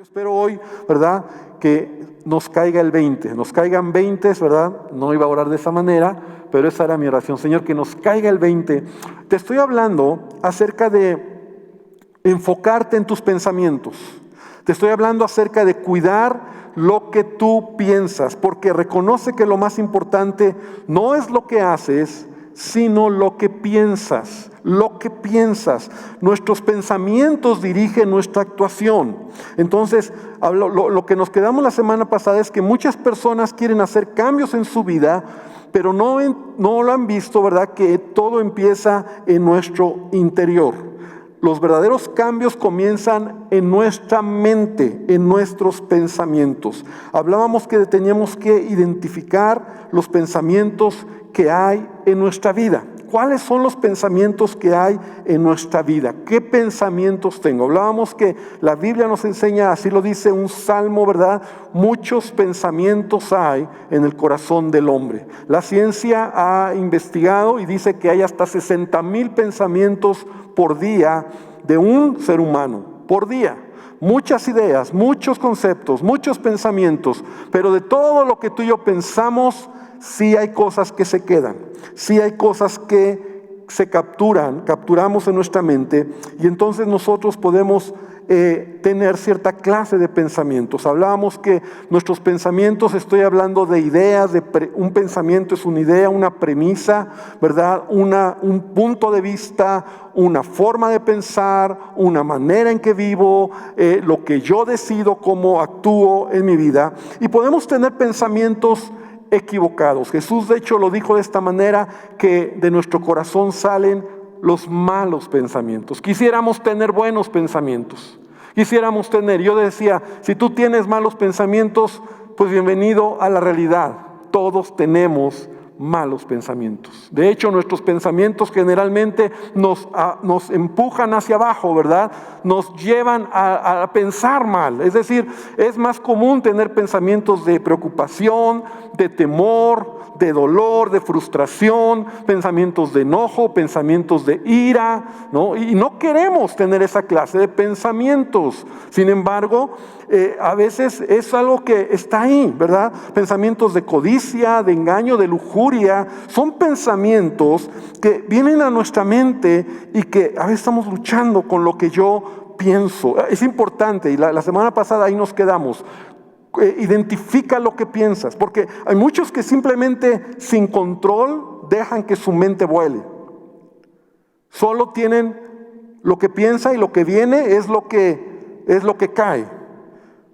Yo espero hoy, ¿verdad?, que nos caiga el 20, nos caigan 20, ¿verdad? No iba a orar de esa manera, pero esa era mi oración. Señor, que nos caiga el 20. Te estoy hablando acerca de enfocarte en tus pensamientos. Te estoy hablando acerca de cuidar lo que tú piensas, porque reconoce que lo más importante no es lo que haces, sino lo que piensas. Lo que piensas. Nuestros pensamientos dirigen nuestra actuación. Entonces, lo que nos quedamos la semana pasada es que muchas personas quieren hacer cambios en su vida, pero no lo han visto, ¿verdad?, que todo empieza en nuestro interior. Los verdaderos cambios comienzan en nuestra mente, en nuestros pensamientos. Hablábamos que teníamos que identificar los pensamientos que hay en nuestra vida. ¿Cuáles son los pensamientos que hay en nuestra vida? ¿Qué pensamientos tengo? Hablábamos que la Biblia nos enseña, así lo dice un salmo, ¿verdad? Muchos pensamientos hay en el corazón del hombre. La ciencia ha investigado y dice que hay hasta 60,000 pensamientos por día de un ser humano, por día. Muchas ideas, muchos conceptos, muchos pensamientos, pero de todo lo que tú y yo pensamos, sí hay cosas que se quedan, sí hay cosas que se capturamos en nuestra mente, y entonces nosotros podemos tener cierta clase de pensamientos. Hablábamos que nuestros pensamientos, estoy hablando de ideas, un pensamiento es una idea, una premisa, ¿verdad? Un punto de vista, una forma de pensar, una manera en que vivo, lo que yo decido, cómo actúo en mi vida, y podemos tener pensamientos equivocados. Jesús de hecho lo dijo de esta manera, que de nuestro corazón salen los malos pensamientos. Quisiéramos tener buenos pensamientos. Yo decía, si tú tienes malos pensamientos, pues bienvenido a la realidad. Todos tenemos malos pensamientos. De hecho, nuestros pensamientos generalmente nos empujan hacia abajo, ¿verdad? Nos llevan a pensar mal. Es decir, es más común tener pensamientos de preocupación, de temor, de dolor, de frustración, pensamientos de enojo, pensamientos de ira, ¿no? Y no queremos tener esa clase de pensamientos. Sin embargo, a veces es algo que está ahí, ¿verdad? Pensamientos de codicia, de engaño, de lujuria, son pensamientos que vienen a nuestra mente y que a veces estamos luchando con lo que yo pienso. Es importante, y la semana pasada ahí nos quedamos. Identifica lo que piensas, porque hay muchos que simplemente sin control dejan que su mente vuele. Solo tienen lo que piensa y lo que viene es lo que cae.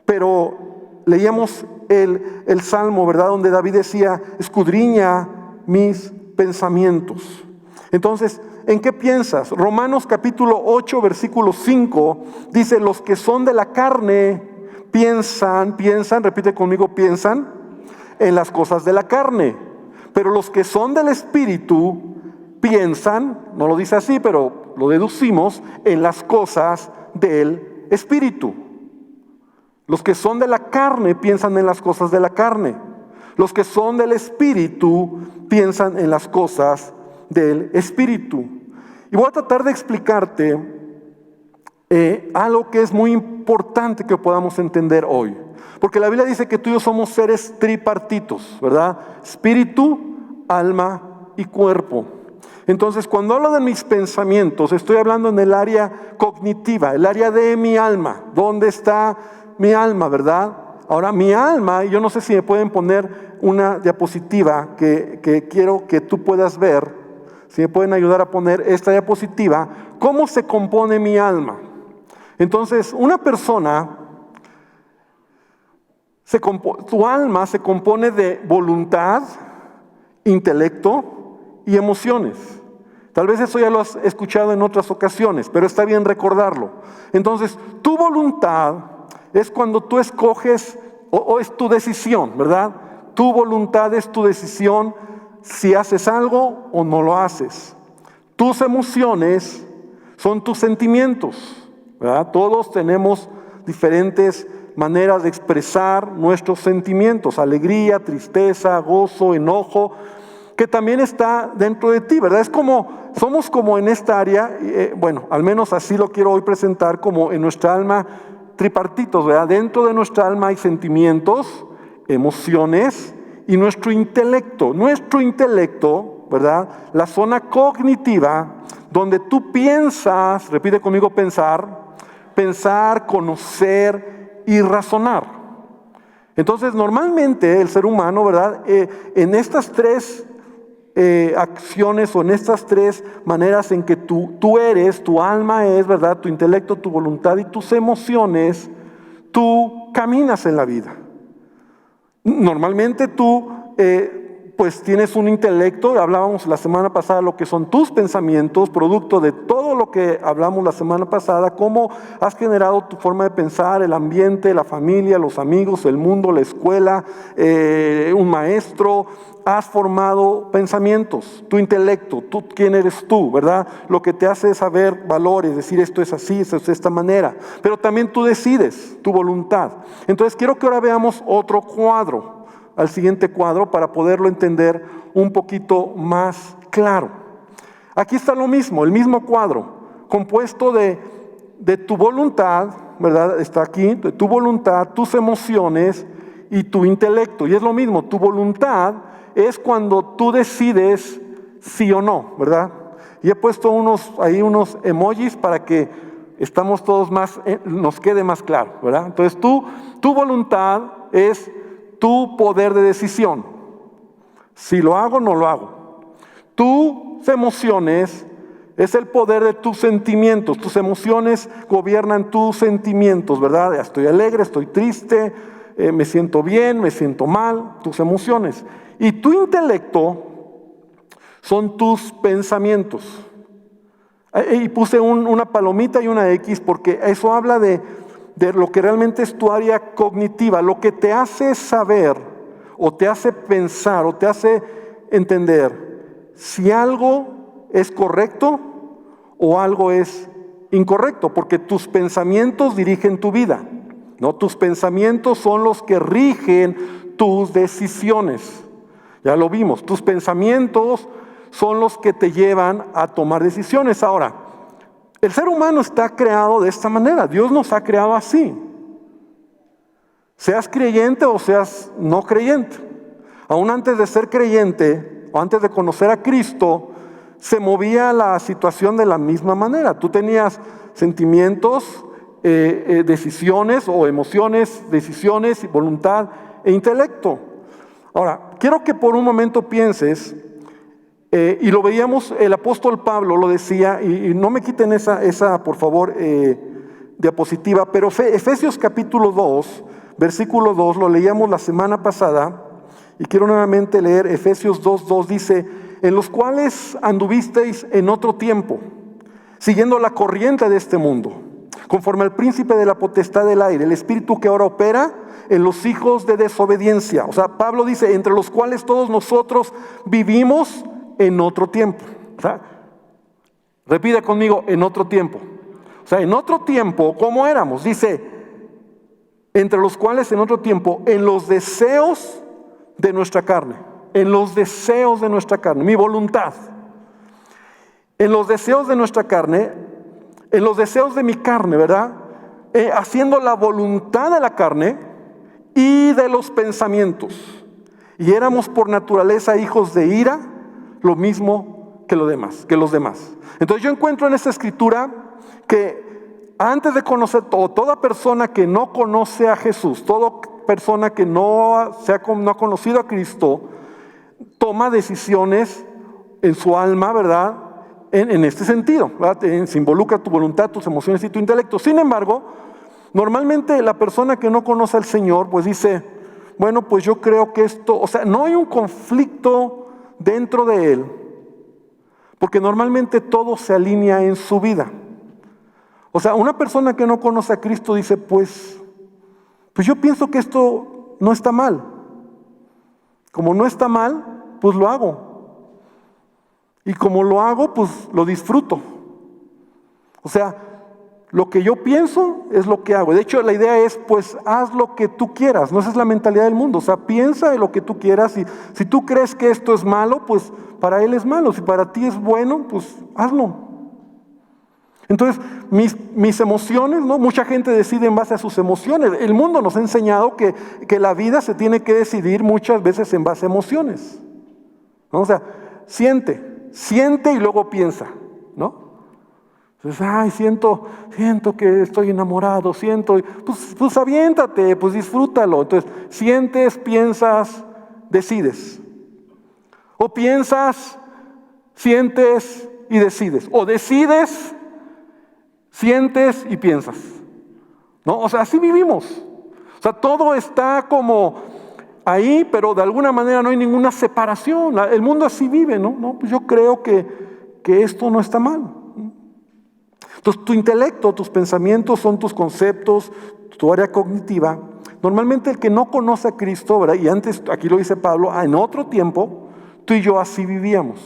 Pero leíamos el Salmo, ¿verdad?, donde David decía, escudriña mis pensamientos. Entonces, ¿en qué piensas? Romanos capítulo 8, versículo 5, dice, los que son de la carne piensan, repite conmigo, piensan en las cosas de la carne. Pero los que son del Espíritu piensan, no lo dice así, pero lo deducimos, en las cosas del Espíritu. Los que son de la carne piensan en las cosas de la carne. Los que son del Espíritu piensan en las cosas del Espíritu. Y voy a tratar de explicarte algo que es muy importante que podamos entender hoy. Porque la Biblia dice que tú y yo somos seres tripartitos, ¿verdad? Espíritu, alma y cuerpo. Entonces, cuando hablo de mis pensamientos, estoy hablando en el área cognitiva, el área de mi alma. ¿Dónde está mi alma, verdad? Ahora, mi alma, yo no sé si me pueden poner una diapositiva que quiero que tú puedas ver, si me pueden ayudar a poner esta diapositiva, ¿cómo se compone mi alma? Entonces, una persona, tu alma se compone de voluntad, intelecto y emociones. Tal vez eso ya lo has escuchado en otras ocasiones, pero está bien recordarlo. Entonces, tu voluntad es cuando tú escoges, o es tu decisión, ¿verdad? Tu voluntad es tu decisión si haces algo o no lo haces. Tus emociones son tus sentimientos, ¿verdad? Todos tenemos diferentes maneras de expresar nuestros sentimientos, alegría, tristeza, gozo, enojo, que también está dentro de ti, ¿verdad? Somos como en esta área, bueno, al menos así lo quiero hoy presentar, como en nuestra alma tripartitos, ¿verdad? Dentro de nuestra alma hay sentimientos, emociones y nuestro intelecto. Nuestro intelecto, ¿verdad? La zona cognitiva, donde tú piensas, repite conmigo pensar, conocer y razonar. Entonces, normalmente el ser humano, ¿verdad? En estas tres acciones o en estas tres maneras en que tú eres, tu alma es, ¿verdad? Tu intelecto, tu voluntad y tus emociones, tú caminas en la vida. Normalmente tú pues tienes un intelecto, hablábamos la semana pasada lo que son tus pensamientos, producto de todo lo que hablamos la semana pasada, cómo has generado tu forma de pensar, el ambiente, la familia, los amigos, el mundo, la escuela, un maestro, has formado pensamientos, tu intelecto, quién eres tú, ¿verdad? Lo que te hace saber valores, decir esto es así, esto es de esta manera, pero también tú decides, tu voluntad. Entonces quiero que ahora veamos otro cuadro, al siguiente cuadro, para poderlo entender un poquito más claro. Aquí está lo mismo, el mismo cuadro, compuesto de tu voluntad, ¿verdad? Está aquí, de tu voluntad, tus emociones y tu intelecto. Y es lo mismo, tu voluntad es cuando tú decides sí o no, ¿verdad? Y he puesto unos emojis para que estamos todos nos quede más claro, ¿verdad? Entonces tu voluntad es tu poder de decisión. Si lo hago o no lo hago. Tus emociones es el poder de tus sentimientos. Tus emociones gobiernan tus sentimientos, ¿verdad? Estoy alegre, estoy triste, me siento bien, me siento mal, tus emociones. Y tu intelecto son tus pensamientos. Y puse una palomita y una X porque eso habla de lo que realmente es tu área cognitiva, lo que te hace saber o te hace pensar o te hace entender si algo es correcto o algo es incorrecto, porque tus pensamientos dirigen tu vida, ¿no? Tus pensamientos son los que rigen tus decisiones. Ya lo vimos, tus pensamientos son los que te llevan a tomar decisiones. Ahora, el ser humano está creado de esta manera. Dios nos ha creado así. Seas creyente o seas no creyente. Aún antes de ser creyente o antes de conocer a Cristo, se movía la situación de la misma manera. Tú tenías sentimientos, decisiones o emociones, decisiones, voluntad e intelecto. Ahora, quiero que por un momento pienses, y lo veíamos, el apóstol Pablo lo decía, y no me quiten esa por favor, diapositiva, pero Efesios capítulo 2, versículo 2, lo leíamos la semana pasada, y quiero nuevamente leer Efesios 2:2, dice, en los cuales anduvisteis en otro tiempo, siguiendo la corriente de este mundo, conforme al príncipe de la potestad del aire, el espíritu que ahora opera en los hijos de desobediencia. O sea, Pablo dice, entre los cuales todos nosotros vivimos en otro tiempo. O sea, repite conmigo, en otro tiempo. O sea, en otro tiempo, ¿cómo éramos? Dice, entre los cuales en otro tiempo, en los deseos de nuestra carne. En los deseos de nuestra carne, mi voluntad. En los deseos de nuestra carne, en los deseos de mi carne, ¿verdad? Haciendo la voluntad de la carne y de los pensamientos. Y éramos por naturaleza hijos de ira, lo mismo que los demás. Entonces yo encuentro en esta escritura que antes de conocer toda persona que no conoce a Jesús, toda persona que no ha conocido a Cristo, toma decisiones en su alma, ¿verdad? En este sentido, ¿verdad? Se involucra tu voluntad, tus emociones y tu intelecto. Sin embargo, normalmente la persona que no conoce al Señor, pues dice, bueno, pues yo creo que esto, o sea, no hay un conflicto dentro de él, porque normalmente todo se alinea en su vida. O sea, una persona que no conoce a Cristo dice, pues yo pienso que esto no está mal. Como no está mal, pues lo hago. Y como lo hago, pues lo disfruto. O sea, lo que yo pienso es lo que hago. De hecho, la idea es, pues haz lo que tú quieras. No, esa es la mentalidad del mundo. O sea, piensa en lo que tú quieras. Y si tú crees que esto es malo, pues para él es malo. Si para ti es bueno, pues hazlo. Entonces, mis emociones, ¿no? Mucha gente decide en base a sus emociones. El mundo nos ha enseñado que la vida se tiene que decidir muchas veces en base a emociones, ¿no? O sea, siente y luego piensa, ¿no? Entonces, ay, siento que estoy enamorado, pues aviéntate, pues disfrútalo. Entonces, sientes, piensas, decides. O piensas, sientes y decides. O decides, sientes y piensas, ¿no? O sea, así vivimos. O sea, todo está como ahí, pero de alguna manera no hay ninguna separación. El mundo así vive, ¿no? No, pues yo creo que esto no está mal. Entonces, tu intelecto, tus pensamientos son tus conceptos, tu área cognitiva. Normalmente el que no conoce a Cristo, ¿verdad? Y antes, aquí lo dice Pablo, en otro tiempo, tú y yo así vivíamos.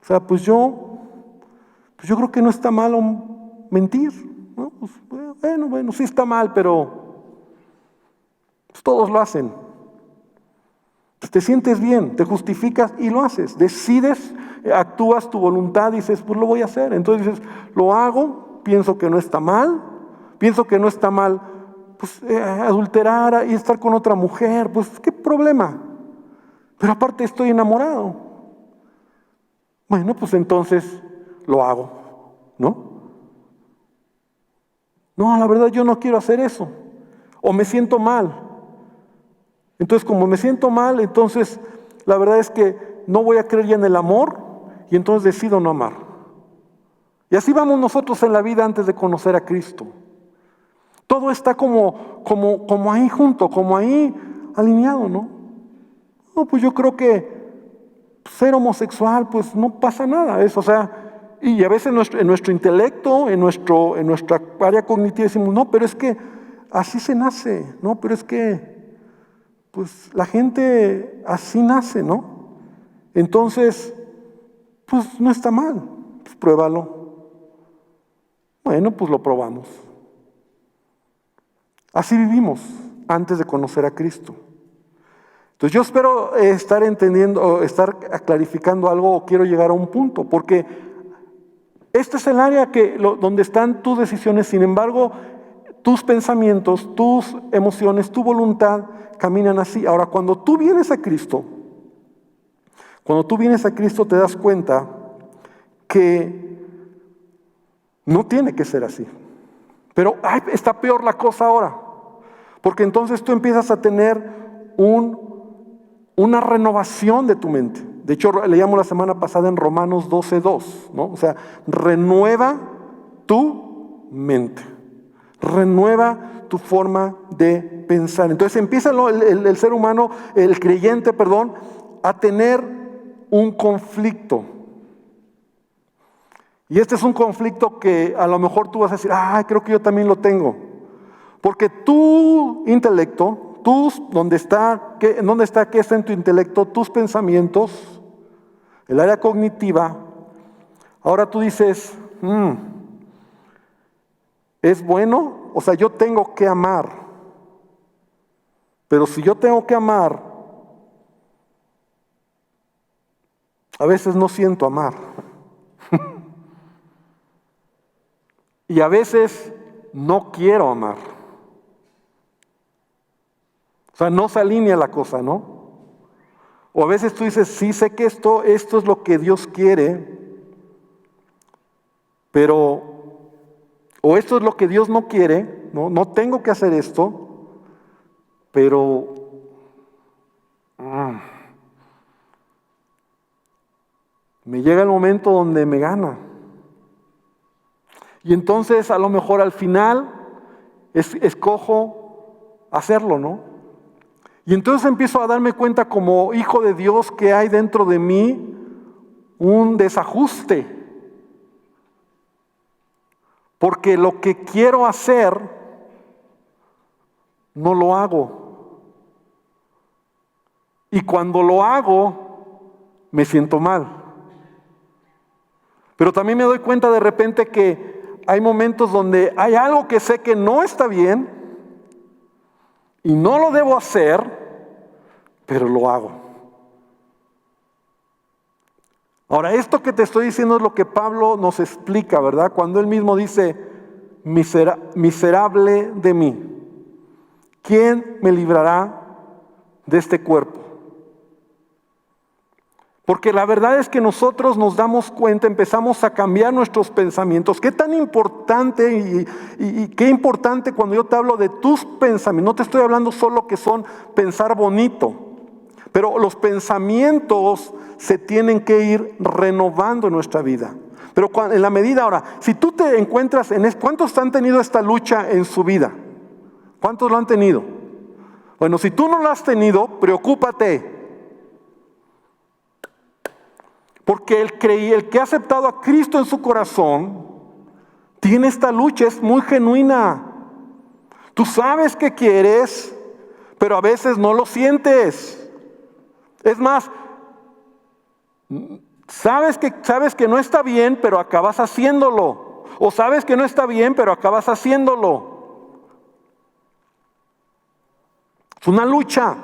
O sea, pues yo creo que no está malo mentir, ¿no? Pues, bueno, sí está mal, pero pues todos lo hacen. Pues te sientes bien, te justificas y lo haces. Decides, actúas tu voluntad, dices, pues lo voy a hacer. Entonces dices, lo hago, pienso que no está mal, pues adulterar y estar con otra mujer, pues qué problema. Pero aparte estoy enamorado. Bueno, pues entonces lo hago, ¿no? No, la verdad yo no quiero hacer eso. O me siento mal. Entonces, como me siento mal, entonces la verdad es que no voy a creer ya en el amor y entonces decido no amar. Y así vamos nosotros en la vida antes de conocer a Cristo. Todo está como ahí junto, como ahí alineado, ¿no? No, pues yo creo que ser homosexual, pues no pasa nada. O sea, y a veces en nuestro intelecto, en nuestra área cognitiva decimos, no, pero es que así se nace, no, pero es que pues la gente así nace, ¿no? Entonces, pues no está mal, pues pruébalo. Bueno, pues lo probamos. Así vivimos antes de conocer a Cristo. Entonces yo espero estar entendiendo, estar clarificando algo, o quiero llegar a un punto, porque este es el área donde están tus decisiones. Sin embargo, tus pensamientos, tus emociones, tu voluntad caminan así. Ahora, cuando tú vienes a Cristo, te das cuenta que no tiene que ser así. Pero está peor la cosa ahora, porque entonces tú empiezas a tener una renovación de tu mente. De hecho, leíamos la semana pasada en Romanos 12:2, ¿no? O sea, renueva tu mente. Renueva tu forma de pensar. Entonces empieza el ser humano, el creyente, a tener un conflicto. Y este es un conflicto que a lo mejor tú vas a decir, creo que yo también lo tengo. Porque tu intelecto, ¿dónde está? ¿Qué está en tu intelecto? Tus pensamientos, el área cognitiva. Ahora tú dices, ¿es bueno? O sea, yo tengo que amar. Pero si yo tengo que amar, a veces no siento amar. Y a veces no quiero amar. O sea, no se alinea la cosa, ¿no? O a veces tú dices, sí, sé que esto es lo que Dios quiere, pero, o esto es lo que Dios no quiere, no tengo que hacer esto, pero me llega el momento donde me gana. Y entonces a lo mejor al final escojo hacerlo, ¿no? Y entonces empiezo a darme cuenta como hijo de Dios que hay dentro de mí un desajuste. Porque lo que quiero hacer, no lo hago. Y cuando lo hago, me siento mal. Pero también me doy cuenta de repente que hay momentos donde hay algo que sé que no está bien y no lo debo hacer, pero lo hago. Ahora, esto que te estoy diciendo es lo que Pablo nos explica, ¿verdad? Cuando él mismo dice, miserable de mí, ¿quién me librará de este cuerpo? Porque la verdad es que nosotros nos damos cuenta, empezamos a cambiar nuestros pensamientos. Qué tan importante y qué importante cuando yo te hablo de tus pensamientos. No te estoy hablando solo que son pensar bonito, pero los pensamientos se tienen que ir renovando en nuestra vida. Pero en la medida ahora, si tú te encuentras ¿cuántos han tenido esta lucha en su vida? ¿Cuántos lo han tenido? Bueno, si tú no lo has tenido, preocúpate. Porque el que ha aceptado a Cristo en su corazón tiene esta lucha, es muy genuina. Tú sabes que quieres, pero a veces no lo sientes. Es más, sabes que no está bien, pero acabas haciéndolo. O sabes que no está bien, pero acabas haciéndolo. Es una lucha.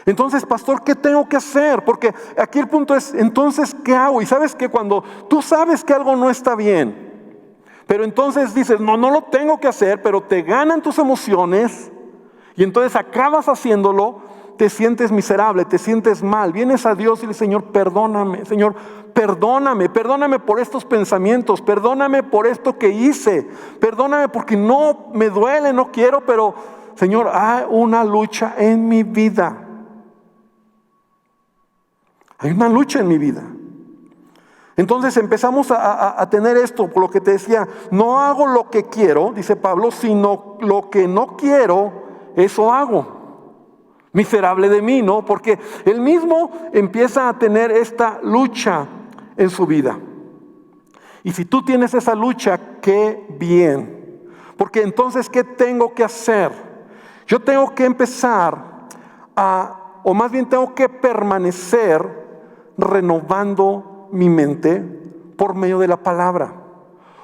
Entonces, pastor, ¿qué tengo que hacer? Porque aquí el punto es, entonces, ¿qué hago? Y sabes que cuando tú sabes que algo no está bien, pero entonces dices, no lo tengo que hacer, pero te ganan tus emociones y entonces acabas haciéndolo, te sientes miserable, te sientes mal. Vienes a Dios y le dices, Señor, Señor, perdóname por estos pensamientos, perdóname por esto que hice, perdóname porque no me duele, no quiero, pero Señor, hay una lucha en mi vida. Hay una lucha en mi vida. Entonces empezamos a tener esto, por lo que te decía, no hago lo que quiero, dice Pablo, sino lo que no quiero, eso hago. Miserable de mí, ¿no? Porque él mismo empieza a tener esta lucha en su vida. Y si tú tienes esa lucha, qué bien. Porque entonces, ¿qué tengo que hacer? Yo tengo que empezar o más bien tengo que permanecer renovando mi mente por medio de la palabra.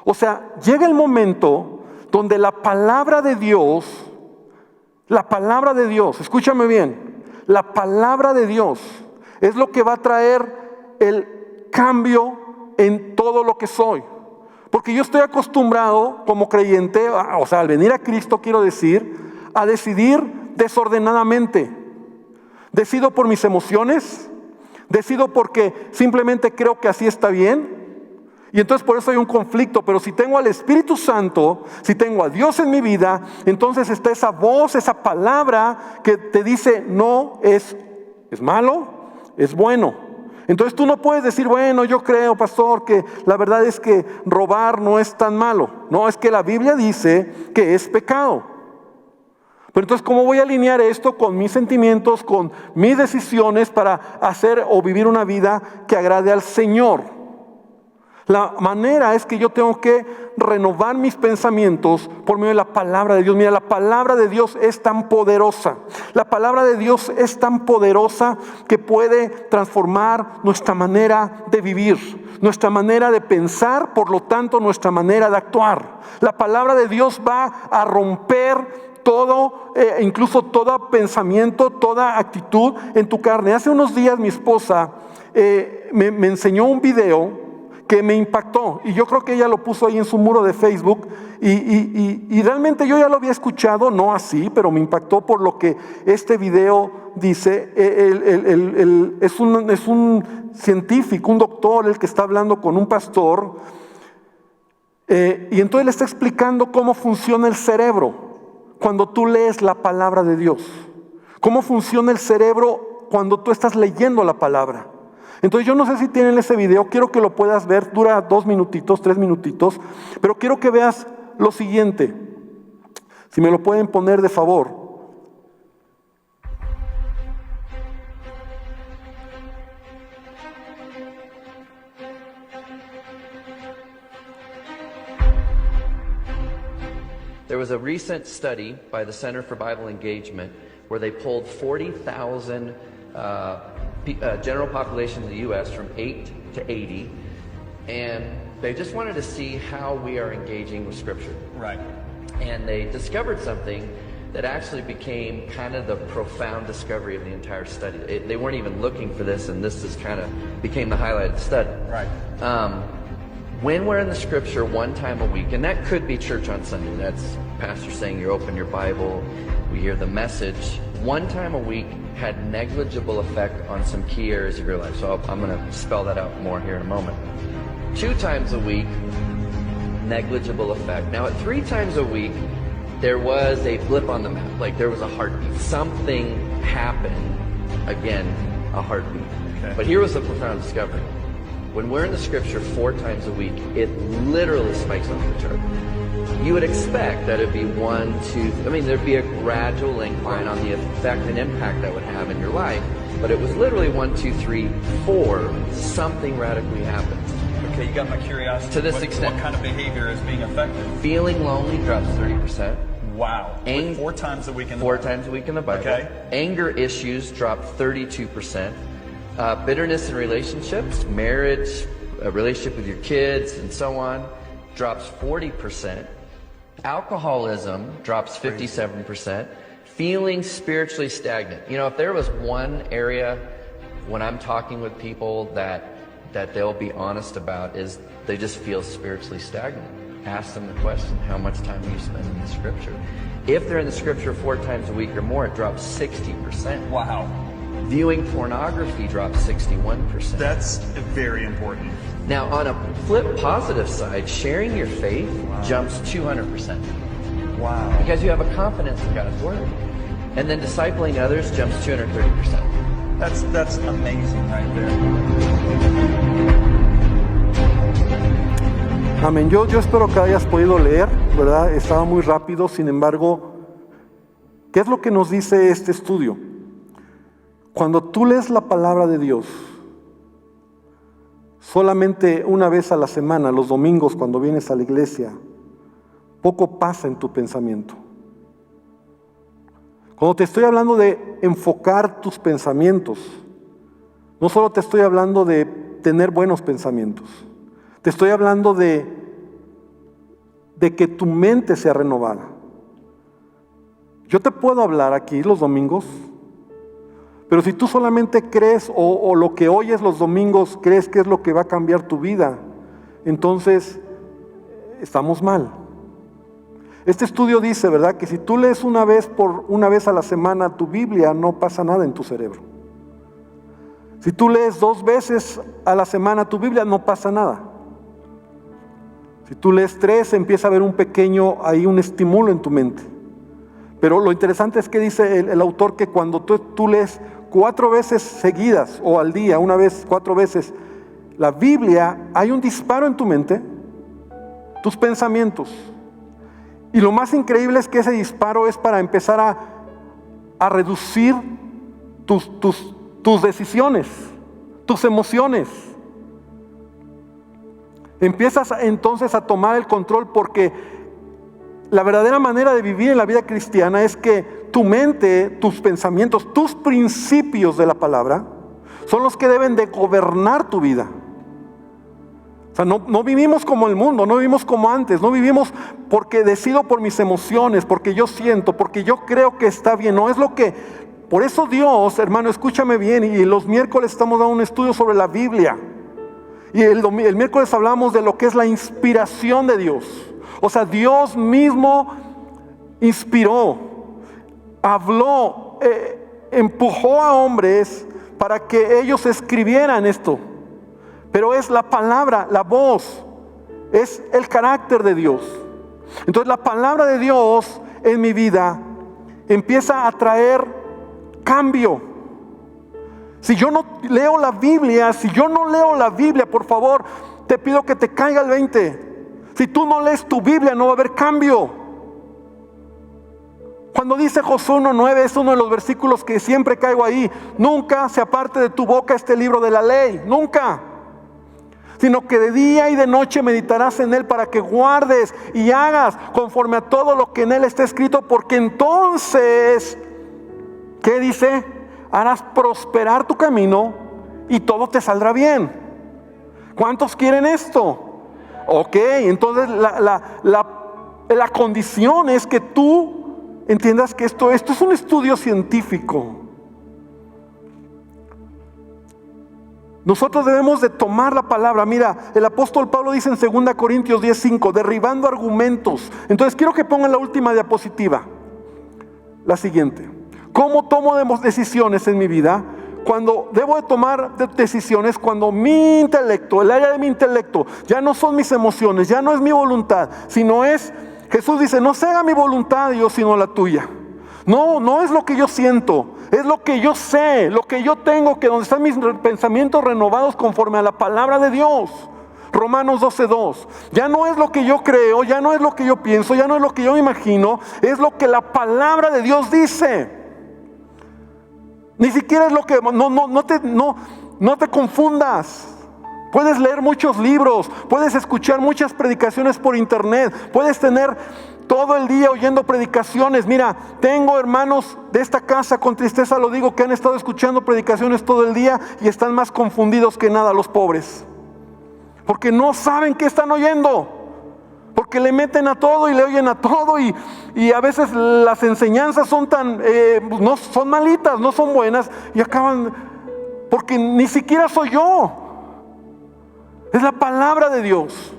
O sea, llega el momento donde la palabra de Dios, escúchame bien, la palabra de Dios es lo que va a traer el cambio en todo lo que soy. Porque yo estoy acostumbrado como creyente, o sea, al venir a Cristo quiero decir, a decidir desordenadamente. Decido por mis emociones, decido porque simplemente creo que así está bien. Y entonces por eso hay un conflicto. Pero si tengo al Espíritu Santo, si tengo a Dios en mi vida, entonces está esa voz, esa palabra que te dice, no es malo, es bueno. Entonces tú no puedes decir, bueno, yo creo, pastor, que la verdad es que robar no es tan malo. No, es que la Biblia dice que es pecado. Pero entonces, ¿cómo voy a alinear esto con mis sentimientos, con mis decisiones para hacer o vivir una vida que agrade al Señor? La manera es que yo tengo que renovar mis pensamientos por medio de la palabra de Dios. Mira, la palabra de Dios es tan poderosa. La palabra de Dios es tan poderosa que puede transformar nuestra manera de vivir, nuestra manera de pensar, por lo tanto, nuestra manera de actuar. La palabra de Dios va a romper todo, incluso todo pensamiento, toda actitud en tu carne. Hace unos días mi esposa me enseñó un video que me impactó, y yo creo que ella lo puso ahí en su muro de Facebook, y realmente yo ya lo había escuchado, no así, pero me impactó por lo que este video dice. Es un científico, un doctor, el que está hablando con un pastor, y entonces le está explicando cómo funciona el cerebro cuando tú lees la palabra de Dios, cómo funciona el cerebro cuando tú estás leyendo la palabra. Entonces yo no sé si tienen ese video, quiero que lo puedas ver, dura 2 minutitos, 3 minutitos, pero quiero que veas lo siguiente, si me lo pueden poner de favor. There was a recent study by the Center for Bible Engagement where they pulled 40,000 general population in the U.S. from 8 to 80, and they just wanted to see how we are engaging with Scripture. Right. And they discovered something that actually became kind of the profound discovery of the entire study. They weren't even looking for this, and this is kind of became the highlight of the study. Right. When we're in the scripture one time a week, and that could be church on Sunday, that's pastor saying you open your Bible, we hear the message, one time a week had negligible effect on some key areas of your life. So I'm going to spell that out more here in a moment. 2 times a week, negligible effect. Now at 3 times a week, there was a blip on the map, like there was a heartbeat. Something happened, again, a heartbeat. Okay. But here was the profound discovery. When we're in the scripture 4 times a week, it literally spikes off the chart. You would expect that it'd be 1, 2, I mean, there'd be a gradual incline on the effect and impact that would have in your life, but it was literally 1, 2, 3, 4, something radically happened. Okay, you got my curiosity. To this extent. What kind of behavior is being affected? Feeling lonely drops 30%. Wow. 4 times a week in the 4 Bible. times a week in the Bible. Okay. Anger issues drop 32%. Bitterness in relationships, marriage, a relationship with your kids, and so on, drops 40%. Alcoholism drops 57%. Feeling spiritually stagnant. You know, if there was one area when I'm talking with people that they'll be honest about is they just feel spiritually stagnant. Ask them the question, how much time do you spend in the scripture? If they're in the scripture 4 times a week or more, it drops 60%. Wow. Viewing pornography drops 61%. That's very important. Now, on a flip positive side, sharing your faith jumps 200%. Wow. Because you have a confidence in God's word. And then discipling others jumps 230%. That's amazing right there. Amén. Yo espero que hayas podido leer, ¿verdad? Estaba muy rápido, sin embargo, ¿qué es lo que nos dice este estudio? Cuando tú lees la palabra de Dios, solamente una vez a la semana, los domingos cuando vienes a la iglesia, poco pasa en tu pensamiento. Cuando te estoy hablando de enfocar tus pensamientos, no solo te estoy hablando de tener buenos pensamientos, te estoy hablando de que tu mente sea renovada. Yo te puedo hablar aquí los domingos, pero si tú solamente crees o lo que oyes los domingos crees que es lo que va a cambiar tu vida, entonces estamos mal. Este estudio dice, ¿verdad?, que si tú lees una vez a la semana tu Biblia, no pasa nada en tu cerebro. Si tú lees 2 veces a la semana tu Biblia, no pasa nada. Si tú lees 3, empieza a haber un estímulo en tu mente. Pero lo interesante es que dice el autor que cuando tú lees 4 veces seguidas o al día, una vez, 4 veces, la Biblia, hay un disparo en tu mente, tus pensamientos. Y lo más increíble es que ese disparo es para empezar a reducir tus decisiones, tus emociones. Empiezas entonces a tomar el control, porque la verdadera manera de vivir en la vida cristiana es que tu mente, tus pensamientos, tus principios de la palabra son los que deben de gobernar tu vida. O sea, no vivimos como el mundo, no vivimos como antes, no vivimos porque decido por mis emociones, porque yo siento, porque yo creo que está bien. No es lo que... Por eso Dios, hermano, escúchame bien, y los miércoles estamos dando un estudio sobre la Biblia. Y el miércoles hablamos de lo que es la inspiración de Dios. O sea, Dios mismo inspiró, habló, empujó a hombres para que ellos escribieran esto. Pero es la palabra, la voz, es el carácter de Dios. Entonces la palabra de Dios en mi vida empieza a traer cambio. Si yo no leo la Biblia, por favor, te pido que te caiga el 20. Si tú no lees tu Biblia, no va a haber cambio. Cuando dice Josué 1:9, es uno de los versículos que siempre caigo ahí. Nunca se aparte de tu boca este libro de la ley, nunca. Sino que de día y de noche meditarás en él, para que guardes y hagas conforme a todo lo que en él está escrito, porque entonces, ¿qué dice? Harás prosperar tu camino y todo te saldrá bien. ¿Cuántos quieren esto? Ok, entonces la condición es que tú entiendas que esto es un estudio científico. Nosotros debemos de tomar la palabra. Mira, el apóstol Pablo dice en 2 Corintios 10:5, derribando argumentos. Entonces quiero que pongan la última diapositiva, la siguiente. ¿Cómo tomo decisiones en mi vida? Cuando debo de tomar decisiones, cuando mi intelecto, el área de mi intelecto, ya no son mis emociones, ya no es mi voluntad, sino es, Jesús dice, no se haga mi voluntad, Dios, sino la tuya. No es lo que yo siento, es lo que yo sé, lo que yo tengo, que donde están mis pensamientos renovados conforme a la palabra de Dios. Romanos 12:2. Ya no es lo que yo creo, ya no es lo que yo pienso, ya no es lo que yo imagino, es lo que la palabra de Dios dice. Ni siquiera es lo que... No te confundas. Puedes leer muchos libros, puedes escuchar muchas predicaciones por internet, puedes tener todo el día oyendo predicaciones. Mira, tengo hermanos de esta casa, con tristeza lo digo, que han estado escuchando predicaciones todo el día y están más confundidos que nada los pobres. Porque no saben qué están oyendo. Porque le meten a todo y le oyen a todo y a veces las enseñanzas son no son malitas, no son buenas y acaban, porque ni siquiera soy yo. Es la palabra de Dios.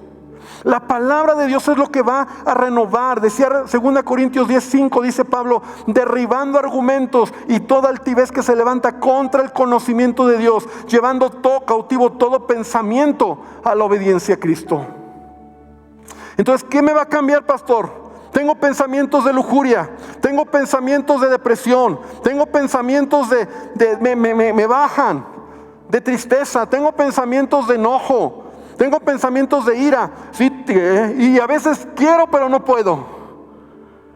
La palabra de Dios es lo que va a renovar. Decía 2 Corintios 10:5, dice Pablo, derribando argumentos y toda altivez que se levanta contra el conocimiento de Dios, llevando cautivo todo pensamiento a la obediencia a Cristo. Entonces, ¿qué me va a cambiar, pastor? Tengo pensamientos de lujuria, tengo pensamientos de depresión, tengo pensamientos me bajan, de tristeza, tengo pensamientos de enojo, tengo pensamientos de ira, sí, y a veces quiero pero no puedo.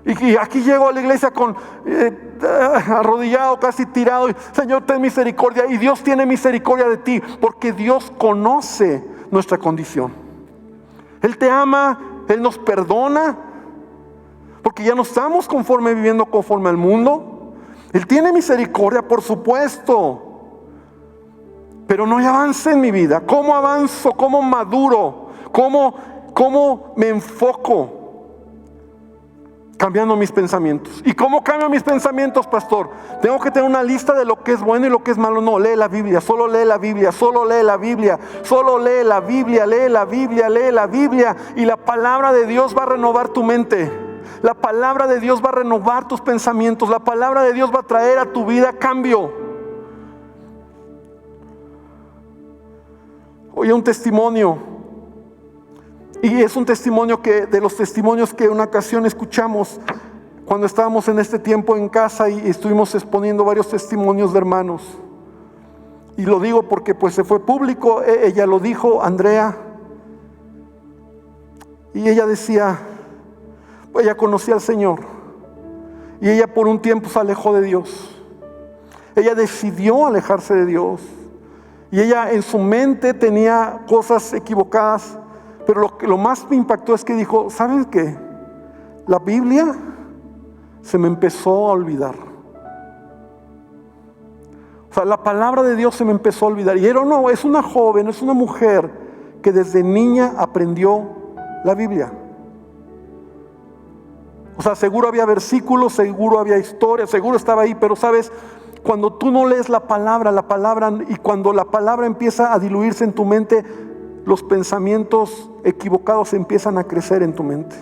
Y aquí llego a la iglesia con arrodillado, casi tirado, y, Señor, ten misericordia, y Dios tiene misericordia de ti, porque Dios conoce nuestra condición. Él te ama, Él nos perdona, porque ya no estamos viviendo conforme al mundo. Él tiene misericordia, por supuesto. Pero no hay avance en mi vida. ¿Cómo avanzo? ¿Cómo maduro? ¿Cómo me enfoco? Cambiando mis pensamientos. ¿Y cómo cambio mis pensamientos, pastor? Tengo que tener una lista de lo que es bueno y lo que es malo. No, lee la Biblia, solo lee la Biblia, solo lee la Biblia, solo lee la Biblia, lee la Biblia, lee la Biblia. Y la palabra de Dios va a renovar tu mente. La palabra de Dios va a renovar tus pensamientos. La palabra de Dios va a traer a tu vida cambio. Oye, un testimonio. Y es un testimonio de los testimonios que una ocasión escuchamos cuando estábamos en este tiempo en casa y estuvimos exponiendo varios testimonios de hermanos. Y lo digo porque pues se fue público. Ella lo dijo, Andrea. Y ella decía, ella conocía al Señor. Y ella por un tiempo se alejó de Dios. Ella decidió alejarse de Dios. Y ella en su mente tenía cosas equivocadas. Pero lo más me impactó es que dijo, ¿saben qué? La Biblia se me empezó a olvidar. O sea, la palabra de Dios se me empezó a olvidar. Y es una joven, es una mujer que desde niña aprendió la Biblia. O sea, seguro había versículos, seguro había historia, seguro estaba ahí, pero sabes, cuando tú no lees la palabra, y cuando la palabra empieza a diluirse en tu mente, los pensamientos equivocados empiezan a crecer en tu mente.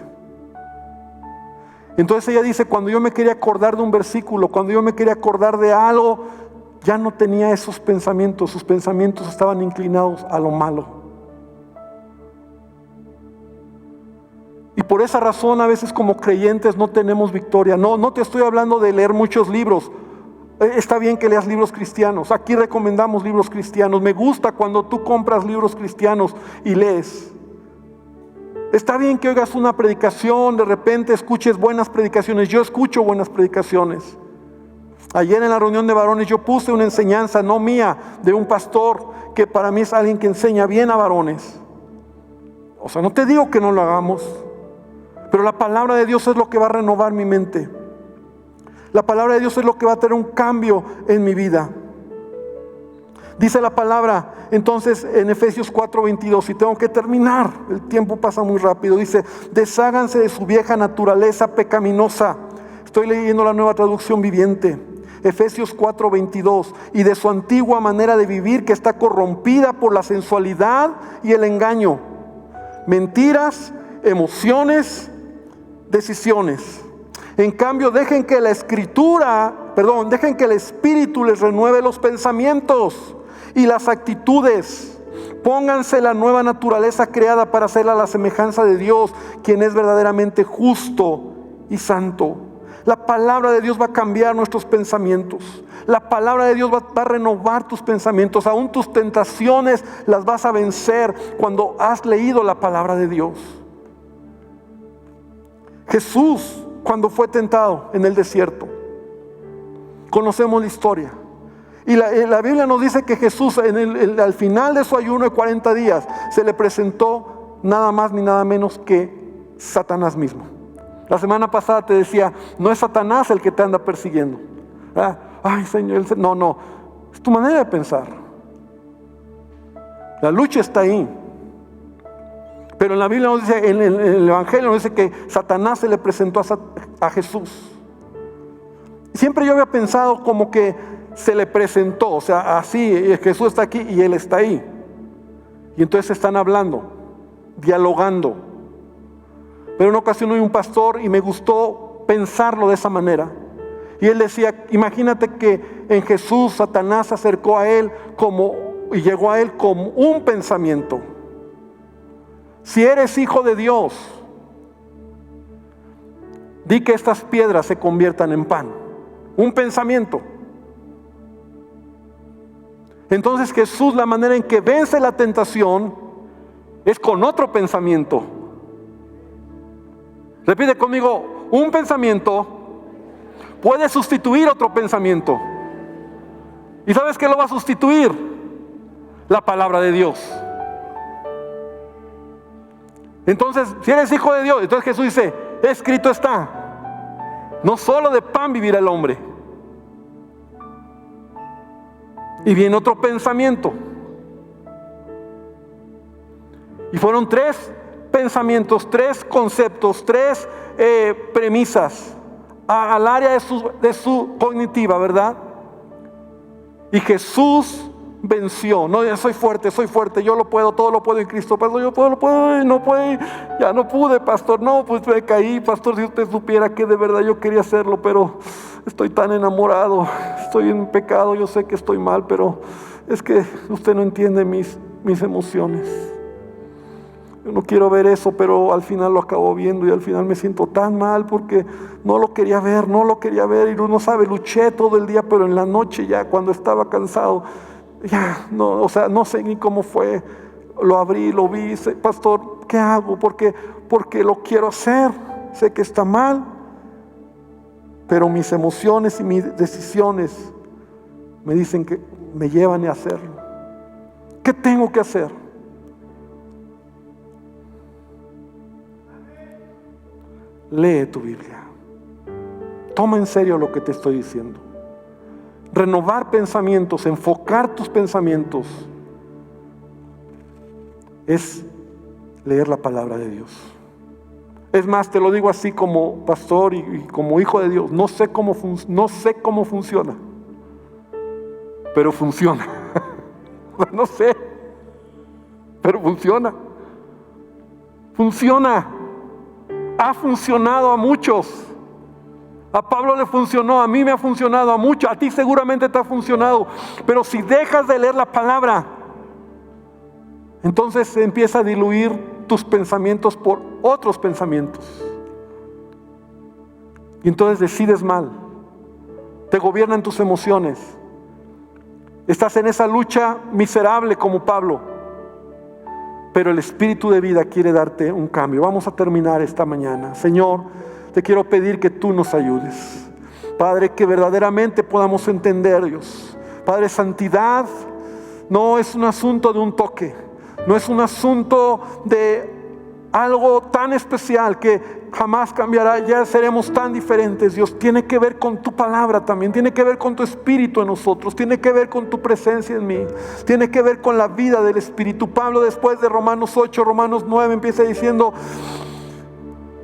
Entonces ella dice, cuando yo me quería acordar de un versículo, cuando yo me quería acordar de algo, ya no tenía esos pensamientos. Sus pensamientos estaban inclinados a lo malo. Y por esa razón a veces como creyentes no tenemos victoria. No te estoy hablando de leer muchos libros. Está bien que leas libros cristianos. Aquí recomendamos libros cristianos. Me gusta cuando tú compras libros cristianos y lees. Está bien que oigas una predicación, de repente escuches buenas predicaciones. Yo escucho buenas predicaciones. Ayer en la reunión de varones yo puse una enseñanza, no mía, de un pastor que para mí es alguien que enseña bien a varones. O sea, no te digo que no lo hagamos, pero la palabra de Dios es lo que va a renovar mi mente. La palabra de Dios es lo que va a tener un cambio en mi vida. Dice la palabra, entonces, en Efesios 4:22, y tengo que terminar, el tiempo pasa muy rápido. Dice, desháganse de su vieja naturaleza pecaminosa. Estoy leyendo la Nueva Traducción Viviente. Efesios 4:22. Y de su antigua manera de vivir, que está corrompida por la sensualidad y el engaño, mentiras, emociones, decisiones. En cambio, dejen que el Espíritu les renueve los pensamientos y las actitudes. Pónganse la nueva naturaleza creada para hacerla a la semejanza de Dios, quien es verdaderamente justo y santo. La palabra de Dios va a cambiar nuestros pensamientos. La palabra de Dios va a renovar tus pensamientos. Aún tus tentaciones las vas a vencer cuando has leído la palabra de Dios. Jesús, cuando fue tentado en el desierto, conocemos la historia. Y la Biblia nos dice que Jesús al final de su ayuno de 40 días se le presentó nada más ni nada menos que Satanás mismo. La semana pasada te decía, no es Satanás el que te anda persiguiendo. Ay, Señor, no, es tu manera de pensar. La lucha está ahí. Pero en la Biblia nos dice, en el Evangelio nos dice que Satanás se le presentó a Jesús. Siempre yo había pensado como que se le presentó, o sea, así, Jesús está aquí y Él está ahí. Y entonces están hablando, dialogando. Pero en una ocasión oí un pastor y me gustó pensarlo de esa manera. Y él decía, imagínate que en Jesús Satanás se acercó a Él y llegó a Él como un pensamiento. Si eres hijo de Dios, di que estas piedras se conviertan en pan. Un pensamiento. Entonces Jesús, la manera en que vence la tentación es con otro pensamiento. Repite conmigo, un pensamiento puede sustituir otro pensamiento. ¿Y sabes qué lo va a sustituir? La palabra de Dios. Entonces, si eres hijo de Dios, entonces Jesús dice, escrito está, no solo de pan vivirá el hombre. Y viene otro pensamiento. Y fueron 3 pensamientos, 3 conceptos, 3 premisas al área de su cognitiva, ¿verdad? Y Jesús venció. No, ya soy fuerte, yo lo puedo, todo lo puedo en Cristo. Pastor, yo lo puedo, ya no pude, pastor. No, pues me caí, pastor. Si usted supiera que de verdad yo quería hacerlo, pero estoy tan enamorado, estoy en pecado, yo sé que estoy mal, pero es que usted no entiende mis emociones. Yo no quiero ver eso, pero al final lo acabo viendo y al final me siento tan mal porque no lo quería ver y uno sabe, luché todo el día, pero en la noche ya cuando estaba cansado, ya no, o sea, no sé ni cómo fue, lo abrí, lo vi, pastor, ¿qué hago? Porque lo quiero hacer, sé que está mal, pero mis emociones y mis decisiones me dicen que me llevan a hacerlo. ¿Qué tengo que hacer? Lee tu Biblia. Toma en serio lo que te estoy diciendo. Renovar pensamientos, enfocar tus pensamientos, es leer la palabra de Dios. Es más, te lo digo así como pastor y como hijo de Dios. No sé cómo funciona, pero funciona. No sé, pero funciona. Funciona. Ha funcionado a muchos. A Pablo le funcionó, a mí me ha funcionado, a muchos, a ti seguramente te ha funcionado. Pero si dejas de leer la palabra, entonces se empieza a diluir tus pensamientos por otros pensamientos. Y entonces decides mal. Te gobiernan tus emociones. Estás en esa lucha miserable como Pablo. Pero el Espíritu de vida quiere darte un cambio. Vamos a terminar esta mañana. Señor, te quiero pedir que tú nos ayudes. Padre, que verdaderamente podamos entender, Dios. Padre, santidad no es un asunto de un toque. No es un asunto de algo tan especial que jamás cambiará. Ya seremos tan diferentes, Dios. Tiene que ver con tu palabra también. Tiene que ver con tu Espíritu en nosotros. Tiene que ver con tu presencia en mí. Tiene que ver con la vida del Espíritu. Pablo, después de Romanos 8, Romanos 9, empieza diciendo: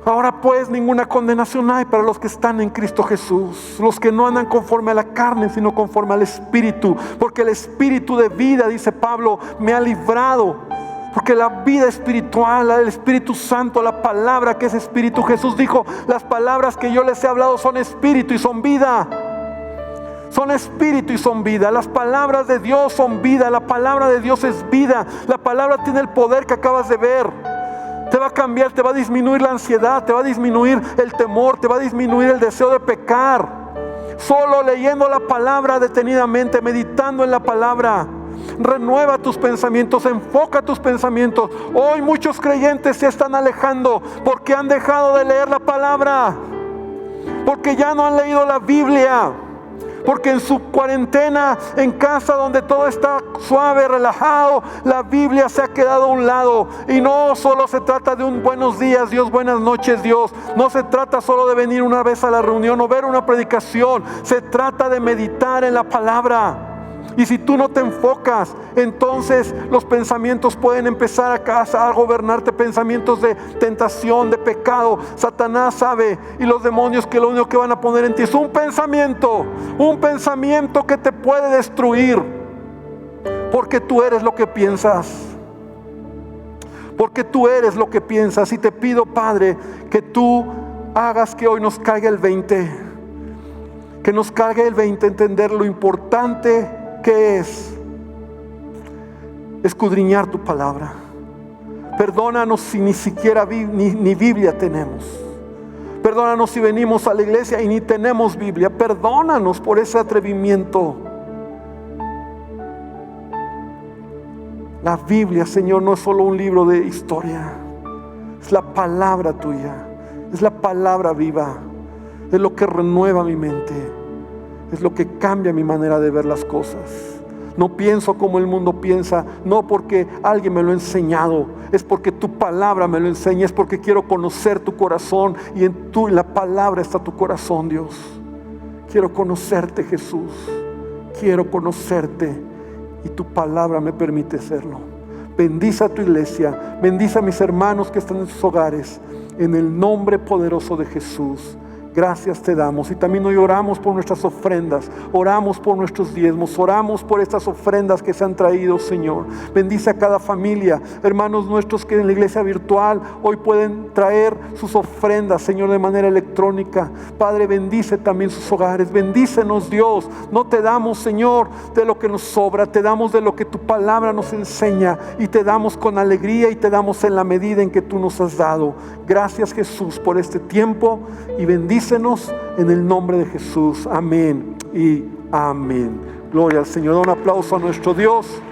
Ahora pues ninguna condenación hay para los que están en Cristo Jesús, los que no andan conforme a la carne, sino conforme al Espíritu, porque el Espíritu de vida, dice Pablo, me ha librado. Porque la vida espiritual, el Espíritu Santo, la palabra que es Espíritu, Jesús dijo, las palabras que yo les he hablado son Espíritu y son vida. Son Espíritu y son vida. Las palabras de Dios son vida. La palabra de Dios es vida. La palabra tiene el poder que acabas de ver. Te va a cambiar, te va a disminuir la ansiedad, te va a disminuir el temor, te va a disminuir el deseo de pecar. Solo leyendo la palabra detenidamente, meditando en la palabra. Renueva tus pensamientos, enfoca tus pensamientos. Hoy muchos creyentes se están alejando porque han dejado de leer la palabra, porque ya no han leído la Biblia, porque en su cuarentena en casa donde todo está suave, relajado, la Biblia se ha quedado a un lado. Y no solo se trata de un buenos días Dios, buenas noches Dios. No se trata solo de venir una vez a la reunión o ver una predicación. Se trata de meditar en la palabra. Y si tú no te enfocas, entonces los pensamientos pueden empezar a gobernarte, pensamientos de tentación, de pecado. Satanás sabe, y los demonios, que lo único que van a poner en ti es un pensamiento que te puede destruir, porque tú eres lo que piensas. Porque tú eres lo que piensas. Y te pido, Padre, que tú hagas que hoy nos caiga el 20. Que nos caiga el 20, entender lo importante que es escudriñar tu palabra. Perdónanos si ni siquiera ni Biblia tenemos. Perdónanos si venimos a la iglesia y ni tenemos Biblia. Perdónanos por ese atrevimiento. La Biblia, Señor, no es solo un libro de historia. Es la palabra tuya. Es la palabra viva. Es lo que renueva mi mente. Es lo que cambia mi manera de ver las cosas. No pienso como el mundo piensa, no porque alguien me lo ha enseñado, es porque tu palabra me lo enseña, es porque quiero conocer tu corazón, y en la palabra está tu corazón, Dios. Quiero conocerte, Jesús. Quiero conocerte, y tu palabra me permite hacerlo. Bendice a tu iglesia, bendice a mis hermanos que están en sus hogares, en el nombre poderoso de Jesús. Gracias te damos. Y también hoy oramos por nuestras ofrendas, oramos por nuestros diezmos, oramos por estas ofrendas que se han traído, Señor. Bendice a cada familia, hermanos nuestros que en la iglesia virtual hoy pueden traer sus ofrendas, Señor, de manera electrónica. Padre, bendice también sus hogares, bendícenos, Dios. No te damos, Señor, de lo que nos sobra, te damos de lo que tu palabra nos enseña, y te damos con alegría, y te damos en la medida en que tú nos has dado. Gracias, Jesús, por este tiempo, y bendícenos en el nombre de Jesús. Amén y amén. Gloria al Señor. Un aplauso a nuestro Dios.